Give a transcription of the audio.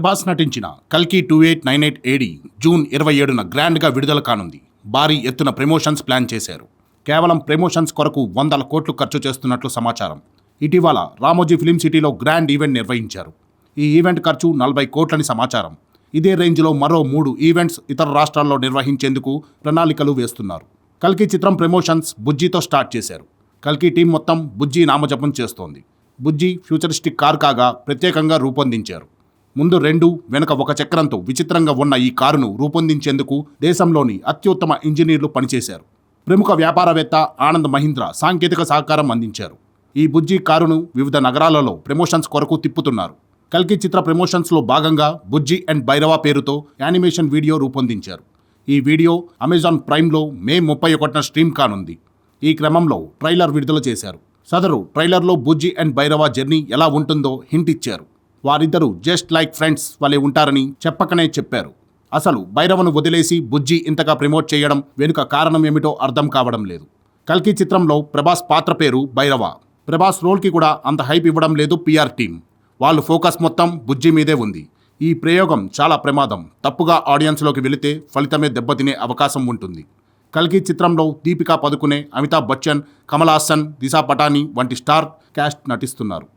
ప్రభాస్ నటించిన కల్కి 2898 AD June 27న గ్రాండ్గా విడుదల కానుంది. భారీ ఎత్తున ప్రమోషన్స్ ప్లాన్ చేశారు. కేవలం ప్రమోషన్స్ కొరకు 100 కోట్లు ఖర్చు చేస్తున్నట్లు సమాచారం. ఇటీవల రామోజీ ఫిలిం సిటీలో గ్రాండ్ ఈవెంట్ నిర్వహించారు. ఈ ఈవెంట్ ఖర్చు 40 కోట్లని సమాచారం. ఇదే రేంజ్లో మరో 3 ఈవెంట్స్ ఇతర రాష్ట్రాల్లో నిర్వహించేందుకు ప్రణాళికలు వేస్తున్నారు. కల్కి చిత్రం ప్రమోషన్స్ బుజ్జీతో స్టార్ట్ చేశారు. కల్కి టీం మొత్తం బుజ్జీ నామజపం చేస్తోంది. బుజ్జీ ఫ్యూచరిస్టిక్ కార్ కాగా ప్రత్యేకంగా రూపొందించారు. ముందు 2 వెనుక 1 చక్రంతో విచిత్రంగా ఉన్న ఈ కారును రూపొందించేందుకు దేశంలోని అత్యుత్తమ ఇంజనీర్లు పనిచేశారు. ప్రముఖ వ్యాపారవేత్త ఆనంద్ మహీంద్రా సాంకేతిక సహకారం అందించారు. ఈ బుజ్జీ కారును వివిధ నగరాలలో ప్రమోషన్స్ కొరకు తిప్పుతున్నారు. కల్కి చిత్ర ప్రమోషన్స్లో భాగంగా బుజ్జీ అండ్ భైరవ పేరుతో యానిమేషన్ వీడియో రూపొందించారు. ఈ వీడియో అమెజాన్ ప్రైమ్లో మే 31న స్ట్రీమ్ కానుంది. ఈ క్రమంలో ట్రైలర్ విడుదల చేశారు. సదరు ట్రైలర్లో బుజ్జీ అండ్ భైరవ జర్నీ ఎలా ఉంటుందో హింట్ ఇచ్చారు. వారిద్దరూ జస్ట్ లైక్ ఫ్రెండ్స్ వలె ఉంటారని చెప్పకనే చెప్పారు. అసలు భైరవను వదిలేసి బుజ్జీ ఇంతగా ప్రమోట్ చేయడం వెనుక కారణం ఏమిటో అర్థం కావడం లేదు. కల్కి చిత్రంలో ప్రభాస్ పాత్ర పేరు భైరవ. ప్రభాస్ రోల్కి కూడా అంత హైప్ ఇవ్వడం లేదు పిఆర్ టీం. వాళ్ళు ఫోకస్ మొత్తం బుజ్జీ మీదే ఉంది. ఈ ప్రయోగం చాలా ప్రమాదం. తప్పుగా ఆడియన్స్లోకి వెళితే ఫలితమే దెబ్బతినే అవకాశం ఉంటుంది. కల్కి చిత్రంలో దీపికా పదుకునే, అమితాబ్ బచ్చన్, కమల్ హాసన్, దిశా పటానీ వంటి స్టార్ క్యాస్ట్ నటిస్తున్నారు.